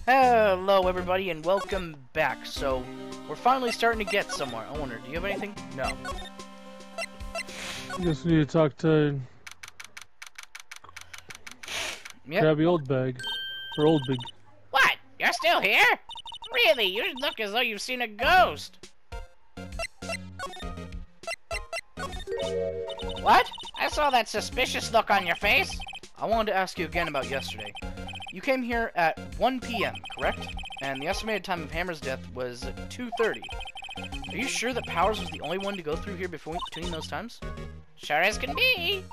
Hello everybody and welcome back. So, we're finally starting to get somewhere. I wonder, do you have anything? No. I guess we need to talk to Grabby Old Bag. Or Old Big. What? You're still here? Really? You look as though you've seen a ghost. What? I saw that suspicious look on your face. I wanted to ask you again about yesterday. You came here at 1 p.m., correct? And the estimated time of Hammer's death was 2:30. Are you sure that Powers was the only one to go through here between those times? Sure as can be.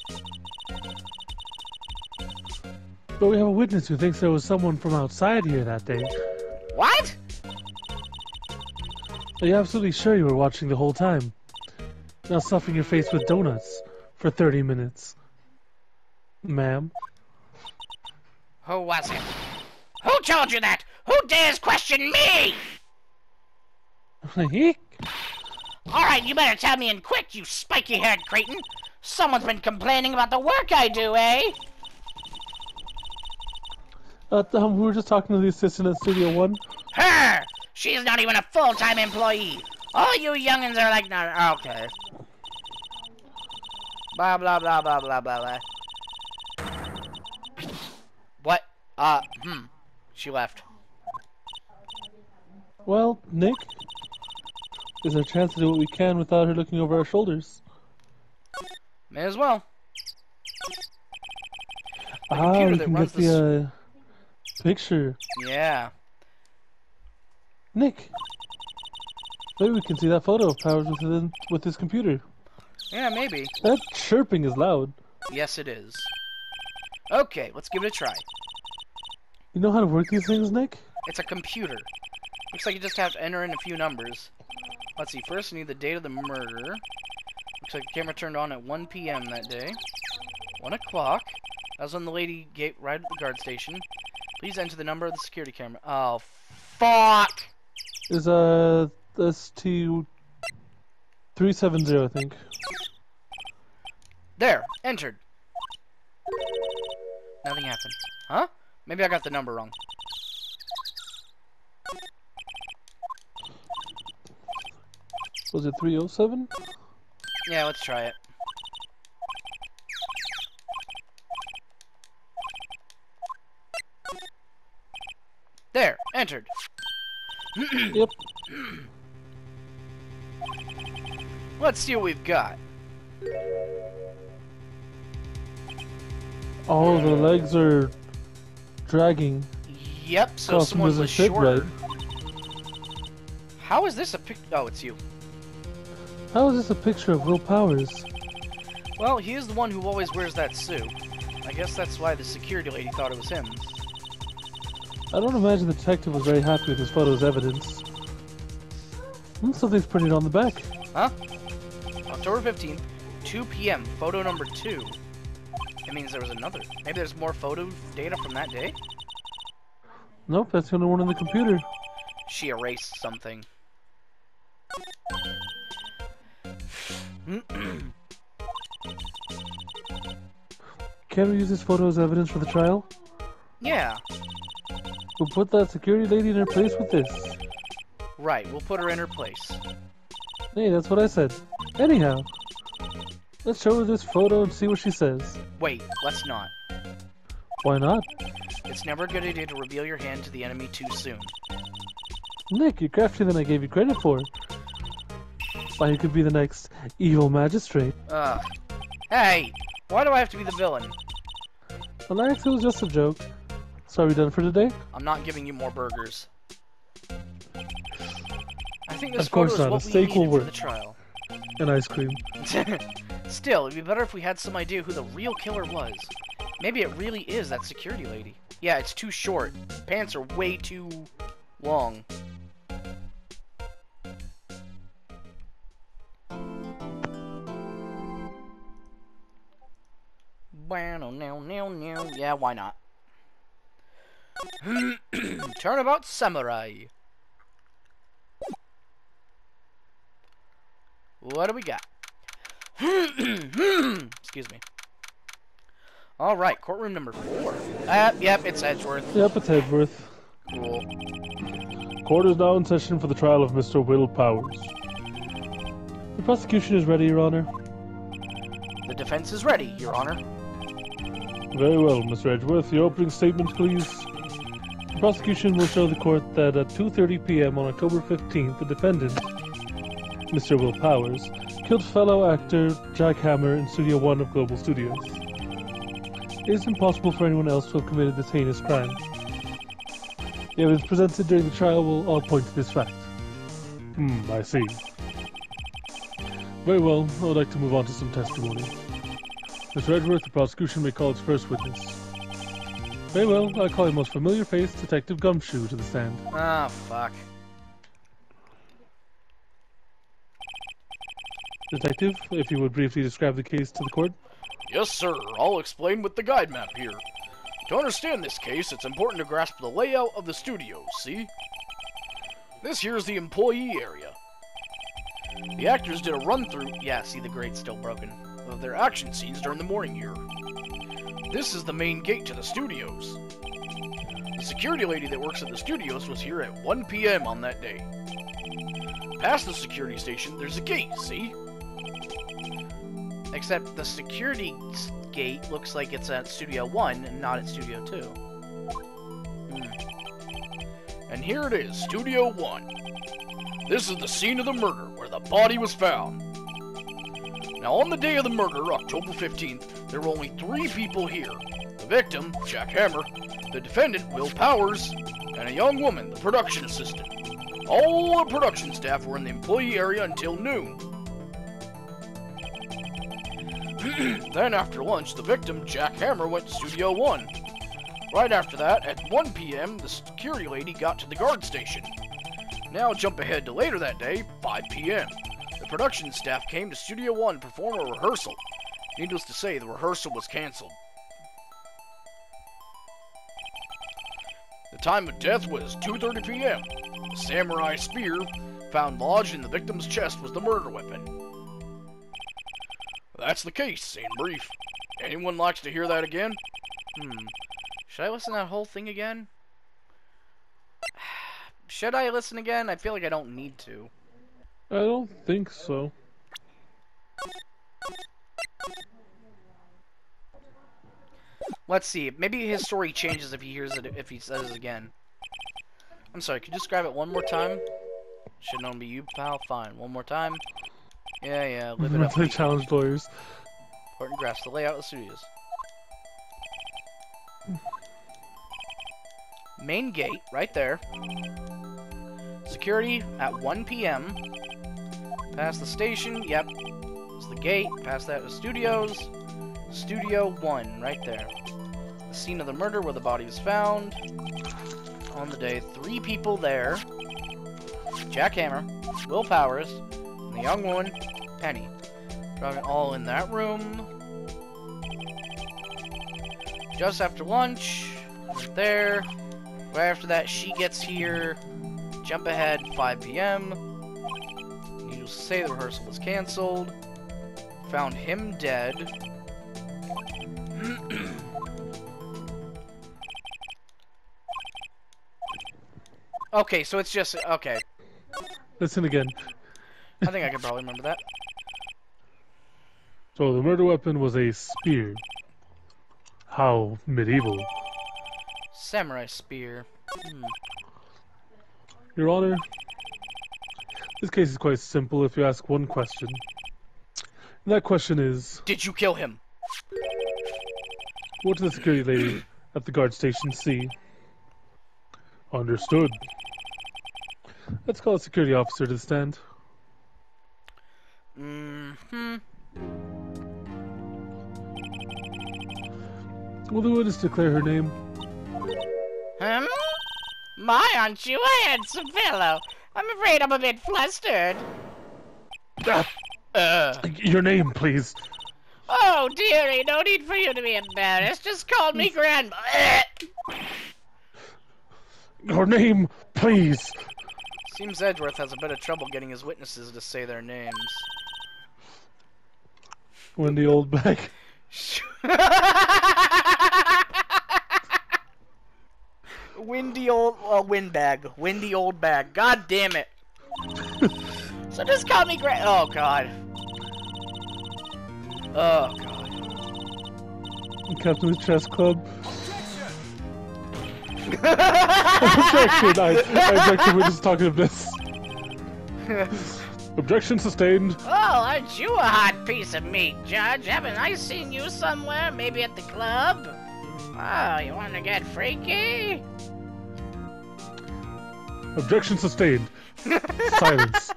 But we have a witness who thinks there was someone from outside here that day. What? Are you absolutely sure you were watching the whole time? Not stuffing your face with donuts for 30 minutes. Ma'am? Who was it? Who told you that? Who dares question me? Alright, you better tell me in quick, you spiky-haired cretin. Someone's been complaining about the work I do, eh? We were just talking to the assistant at Studio One. Her! She's not even a full-time employee. All you youngins are like, nah, okay. Blah, blah, blah, blah, blah, blah, blah. What? She left. Well, Nick, is there a chance to do what we can without her looking over our shoulders? May as well. We can get the picture. Yeah. Nick, maybe we can see that photo of Powers with his computer. Yeah, maybe. That chirping is loud. Yes, it is. Okay, let's give it a try. You know how to work these things, Nick? It's a computer. Looks like you just have to enter in a few numbers. Let's see, first you need the date of the murder. Looks like the camera turned on at 1 p.m. that day. 1 o'clock. That was when the lady right at the guard station. Please enter the number of the security camera. Oh, fuck! Is, ST370, I think. There, entered. Nothing happened. Huh? Maybe I got the number wrong. Was it 307? Yeah, let's try it. There, entered. Yep. Let's see what we've got. Oh, the legs are dragging. Yep, so someone was shorter. Right. How is this a pic? Oh, it's you. How is this a picture of Will Powers? Well, he is the one who always wears that suit. I guess that's why the security lady thought it was him. I don't imagine the detective was very happy with his photo as evidence. Something's printed on the back. Huh? October 15th, 2 p.m., photo number 2. It means there was another. Maybe there's more photo data from that day? Nope, that's the only one on the computer. She erased something. Can we use this photo as evidence for the trial? Yeah. We'll put that security lady in her place with this. Right, we'll put her in her place. Hey, that's what I said. Anyhow, let's show her this photo and see what she says. Wait, let's not. Why not? It's never a good idea to reveal your hand to the enemy too soon. Nick, you're craftier than I gave you credit for. Why, you could be the next evil magistrate. Hey! Why do I have to be the villain? Relax, it was just a joke. So are we done for today? I'm not giving you more burgers. I think this of course photo not. is A what we steak will needed for work. the trial. And ice cream. Still, it'd be better if we had some idea who the real killer was. Maybe it really is that security lady. Yeah, it's too short. Pants are way too long. Yeah, why not? Turnabout Samurai. What do we got? Excuse me. Alright, courtroom number 4. Yep, it's Edgeworth. Yep, it's Edgeworth. Cool. Court is now in session for the trial of Mr. Will Powers. The prosecution is ready, Your Honor. The defense is ready, Your Honor. Very well, Mr. Edgeworth. Your opening statement, please. The prosecution will show the court that at 2:30 p.m. on October 15th, the defendant, Mr. Will Powers, killed fellow actor Jack Hammer in Studio 1 of Global Studios. It is impossible for anyone else to have committed this heinous crime. The evidence presented during the trial will all point to this fact. I see. Very well, I would like to move on to some testimony. Mr. Edgeworth, the prosecution may call its first witness. Very well, I call your most familiar face, Detective Gumshoe, to the stand. Ah, fuck. Detective, if you would briefly describe the case to the court. Yes, sir. I'll explain with the guide map here. To understand this case, it's important to grasp the layout of the studio, see? This here is the employee area. The actors did a run-through, yeah, see the grate's still broken, of their action scenes during the morning here. This is the main gate to the studios. The security lady that works at the studios was here at 1 p.m. on that day. Past the security station, there's a gate, see? Except the security gate looks like it's at Studio 1 and not at Studio 2. And here it is, Studio 1. This is the scene of the murder, where the body was found. Now, on the day of the murder, October 15th, there were only 3 people here. The victim, Jack Hammer, the defendant, Will Powers, and a young woman, the production assistant. All the production staff were in the employee area until noon. Then, after lunch, the victim, Jack Hammer, went to Studio 1. Right after that, at 1 p.m., the security lady got to the guard station. Now jump ahead to later that day, 5 p.m. The production staff came to Studio 1 to perform a rehearsal. Needless to say, the rehearsal was cancelled. The time of death was 2:30 p.m. The samurai spear found lodged in the victim's chest was the murder weapon. That's the case, in brief. Anyone likes to hear that again? Should I listen to that whole thing again? Should I listen again? I feel like I don't need to. I don't think so. Let's see. Maybe his story changes if he hears it, if he says it again. I'm sorry, could you describe it one more time? Should known be you, pal? Fine. One more time. Yeah, live it up. They challenged lawyers. Important grasp the layout of the studios. Main gate, right there. Security at 1 p.m. Past the station, yep. It's the gate. Past that, the studios. Studio 1, right there. The scene of the murder where the body was found. On the day, 3 people there. Jack Hammer, Will Powers, and the young woman, Penny. Probably all in that room. Just after lunch, right there. Right after that, she gets here. Jump ahead, 5 p.m. Needless to say, the rehearsal was canceled. Found him dead. Okay, so it's just... Okay. Listen again. I think I can probably remember that. So the murder weapon was a spear. How medieval. Samurai spear. Your Honor, this case is quite simple if you ask one question. And that question is... Did you kill him? What did the security lady at the guard station see? Understood. Let's call a security officer to the stand. Will the witness declare her name? My, aren't you a handsome fellow? I'm afraid I'm a bit flustered. Your name, please. Oh, dearie, no need for you to be embarrassed. Just call me Grandma. Your name, please. Seems Edgeworth has a bit of trouble getting his witnesses to say their names. Wendy Oldback. Windy old windbag. Windy old bag. God damn it. So just call me Grant. Oh god. Oh god. Captain of the Chess Club. Objection! I object. We're just talking of this. Objection sustained. Oh, aren't you a hot piece of meat, Judge? Haven't I seen you somewhere? Maybe at the club? Oh, you want to get freaky? Objection sustained. Silence.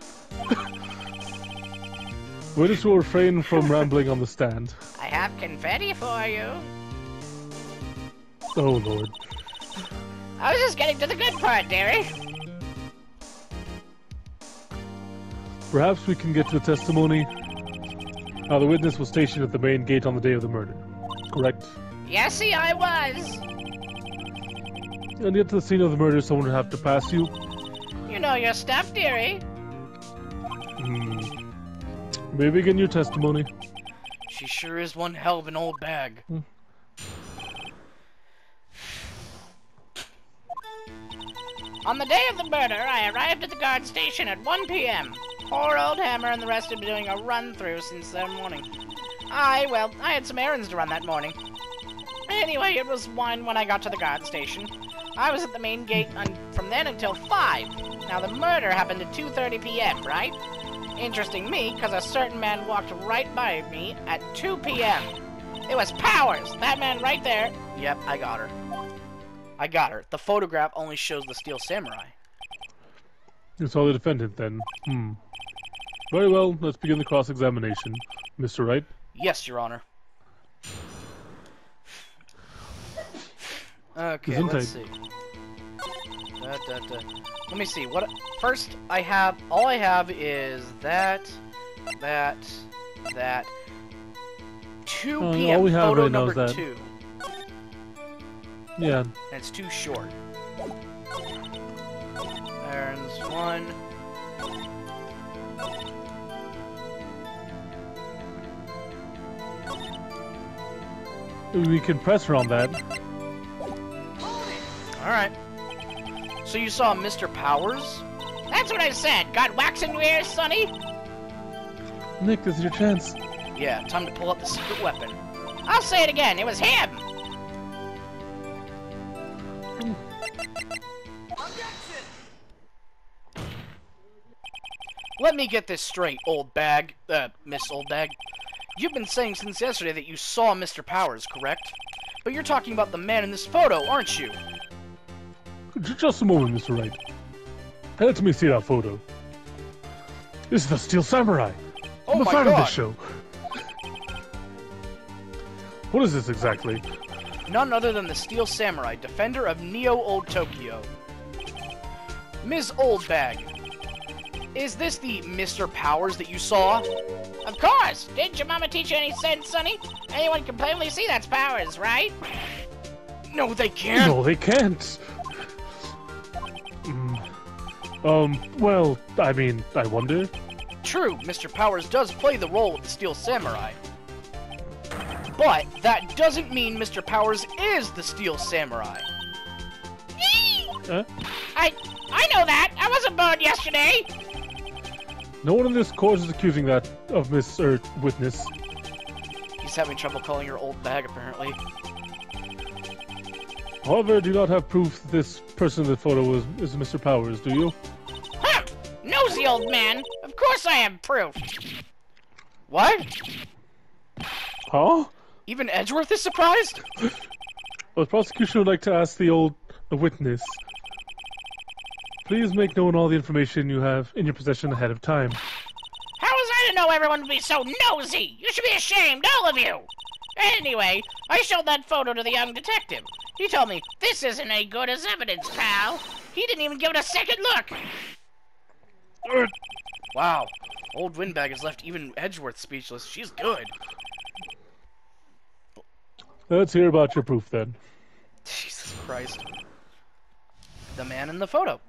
Witness will refrain from rambling on the stand. I have confetti for you. Oh lord. I was just getting to the good part, dearie. Perhaps we can get to the testimony. Now, the witness was stationed at the main gate on the day of the murder, correct? Yesy, I was. And yet to the scene of the murder, someone would have to pass you. You know your stuff, dearie. May begin your testimony. She sure is one hell of an old bag. On the day of the murder, I arrived at the guard station at 1 p.m. Poor old Hammer and the rest have been doing a run-through since that morning. I had some errands to run that morning. Anyway, it was 1 when I got to the guard station. I was at the main gate from then until 5. Now, the murder happened at 2:30 p.m., right? Interesting me, because a certain man walked right by me at 2 p.m. It was Powers, that man right there. Yep, I got her. I got her. The photograph only shows the Steel Samurai. You saw the defendant, then. Very well, let's begin the cross-examination. Mr. Wright? Yes, Your Honor. Okay, Gesundheit. let's see. Let me see. First, all I have is that 2 p.m. all we have photo right now number is that. 2. Yeah. And it's too short. There's 1. We can press her on that. Alright. So you saw Mr. Powers? That's what I said. Got wax in your ears, Sonny? Nick, this is your chance. Yeah, time to pull out the secret weapon. I'll say it again. It was him. Let me get this straight, old bag. Miss Old Bag. You've been saying since yesterday that you saw Mr. Powers, correct? But you're talking about the man in this photo, aren't you? Just a moment, Mr. Wright. Let me see that photo. This is the Steel Samurai. Oh I'm a my fan of god! this show. What is this exactly? None other than the Steel Samurai, defender of Neo-Old Tokyo. Ms. Old Bag, is this the Mr. Powers that you saw? Of course. Didn't your mama teach you any sense, Sonny? Anyone can plainly see that's Powers, right? No, they can't! No, they can't. Well, I mean, I wonder. True, Mr. Powers does play the role of the Steel Samurai. But that doesn't mean Mr. Powers is the Steel Samurai. Huh? I know that. I wasn't born yesterday. No one in this court is accusing that of Miss Witness. He's having trouble calling her old bag, apparently. However, do not have proof that this person in the photo is Mr. Powers, do you? Huh. Nosy old man. Of course I have proof. What? Huh? Even Edgeworth is surprised? Well, the prosecution would like to ask the witness. Please make known all the information you have in your possession ahead of time. How was I to know everyone would be so nosy? You should be ashamed, all of you. Anyway, I showed that photo to the young detective. He told me, this isn't any good as evidence, pal. He didn't even give it a second look. Wow. Old Windbag has left even Edgeworth speechless. She's good. Let's hear about your proof, then. Jesus Christ. The man in the photo.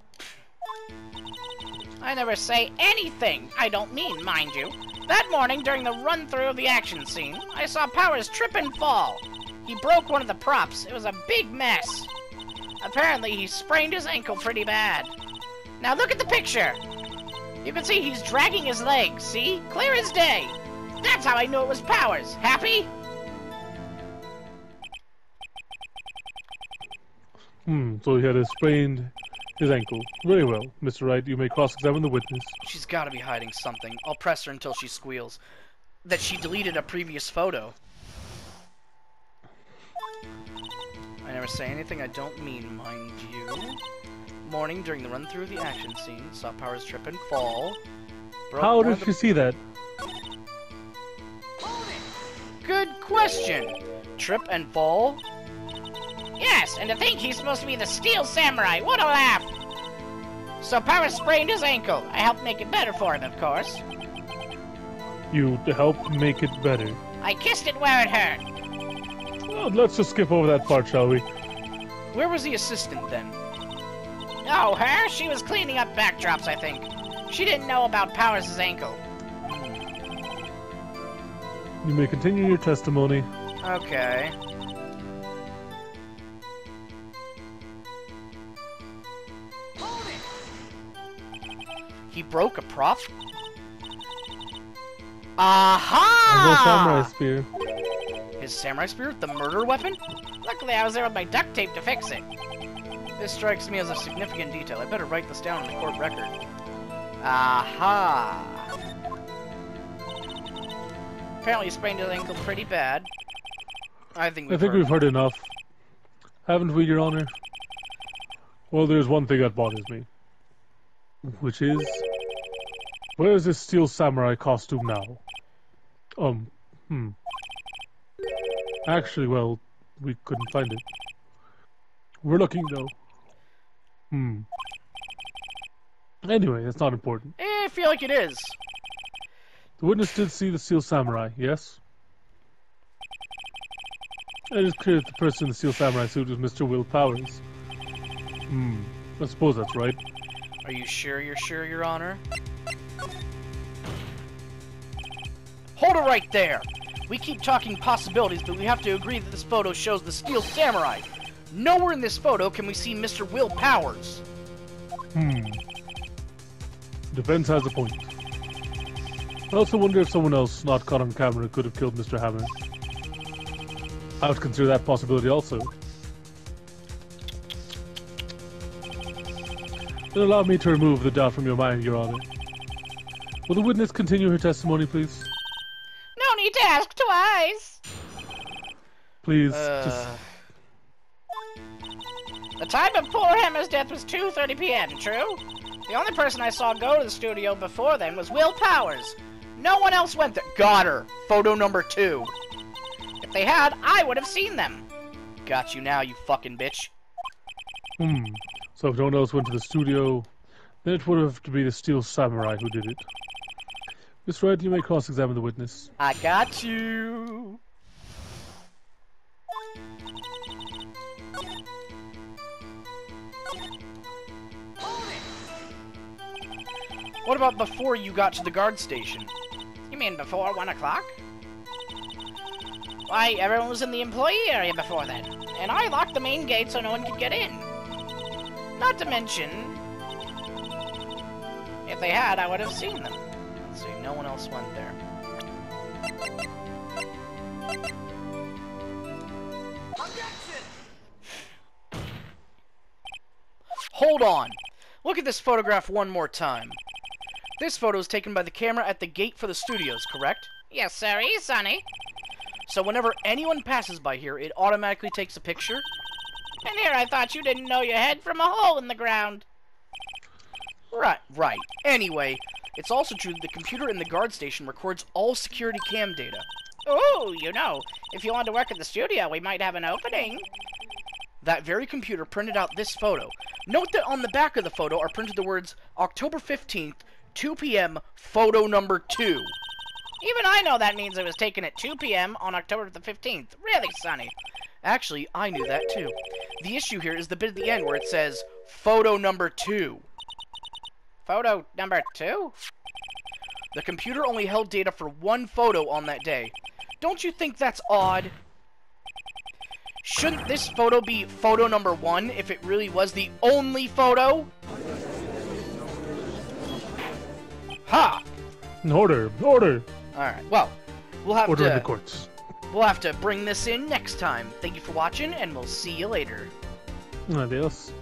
I never say anything I don't mean, mind you. That morning, during the run-through of the action scene, I saw Powers trip and fall. He broke one of the props. It was a big mess. Apparently, he sprained his ankle pretty bad. Now look at the picture. You can see he's dragging his leg, see? Clear as day. That's how I knew it was Powers. Happy? So he had sprained his ankle. Very well. Mr. Wright, you may cross-examine the witness. She's gotta be hiding something. I'll press her until she squeals. That she deleted a previous photo. I never say anything I don't mean, mind you. Morning, during the run-through of the action scene, saw Powers trip and fall. How did you see that? Good question! Trip and fall? Yes, and to think he's supposed to be the Steel Samurai. What a laugh! So Powers sprained his ankle. I helped make it better for him, of course. You helped make it better. I kissed it where it hurt. Well, let's just skip over that part, shall we? Where was the assistant, then? Oh, her? She was cleaning up backdrops, I think. She didn't know about Powers' ankle. You may continue your testimony. Okay. He broke a prop? Aha! Samurai spear. His samurai spear? The murder weapon? Luckily, I was there with my duct tape to fix it. This strikes me as a significant detail. I better write this down in the court record. Aha! Apparently he sprained his ankle pretty bad. I think we've heard enough. Haven't we, Your Honor? Well, there's one thing that bothers me. Which is... where is this Steel Samurai costume now? Actually, well, we couldn't find it. We're looking, though. Anyway, that's not important. I feel like it is. The witness did see the Steel Samurai, yes? It is clear that the person in the Steel Samurai suit was Mr. Will Powers. I suppose that's right. Are you sure you're sure, Your Honor? Hold it right there! We keep talking possibilities, but we have to agree that this photo shows the Steel Samurai. Nowhere in this photo can we see Mr. Will Powers. Defense has a point. I also wonder if someone else not caught on camera could have killed Mr. Hammer. I would consider that possibility also. Then allow me to remove the doubt from your mind, Your Honor. Will the witness continue her testimony, please? No need to ask twice. Please, just... The time of poor Hammer's death was 2:30 p.m., true? The only person I saw go to the studio before then was Will Powers. No one else went there. Got her. Photo number 2. If they had, I would have seen them. Got you now, you fucking bitch. So if no one else went to the studio, then it would have to be the Steel Samurai who did it. Miss Wright, you may cross-examine the witness. I got you. What about before you got to the guard station? You mean before 1 o'clock? Why, everyone was in the employee area before then, and I locked the main gate so no one could get in. Not to mention, if they had, I would have seen them. Let's see, no one else went there. Hold on! Look at this photograph one more time. This photo is taken by the camera at the gate for the studios, correct? Yes, sir, Sonny. So whenever anyone passes by here, it automatically takes a picture? And here I thought you didn't know your head from a hole in the ground. Right. Anyway, it's also true that the computer in the guard station records all security cam data. Ooh, you know, if you want to work at the studio, we might have an opening. That very computer printed out this photo. Note that on the back of the photo are printed the words October 15th, 2 p.m., photo number 2. Even I know that means it was taken at 2 p.m. on October the 15th. Really, Sonny? Actually, I knew that too. The issue here is the bit at the end where it says, photo number 2. Photo number 2? The computer only held data for one photo on that day. Don't you think that's odd? Shouldn't this photo be photo number 1 if it really was the only photo? Ha! Order! Order! Alright, well, we'll have Order in the to courts. bring this in next time. Thank you for watching, and we'll see you later. Adios.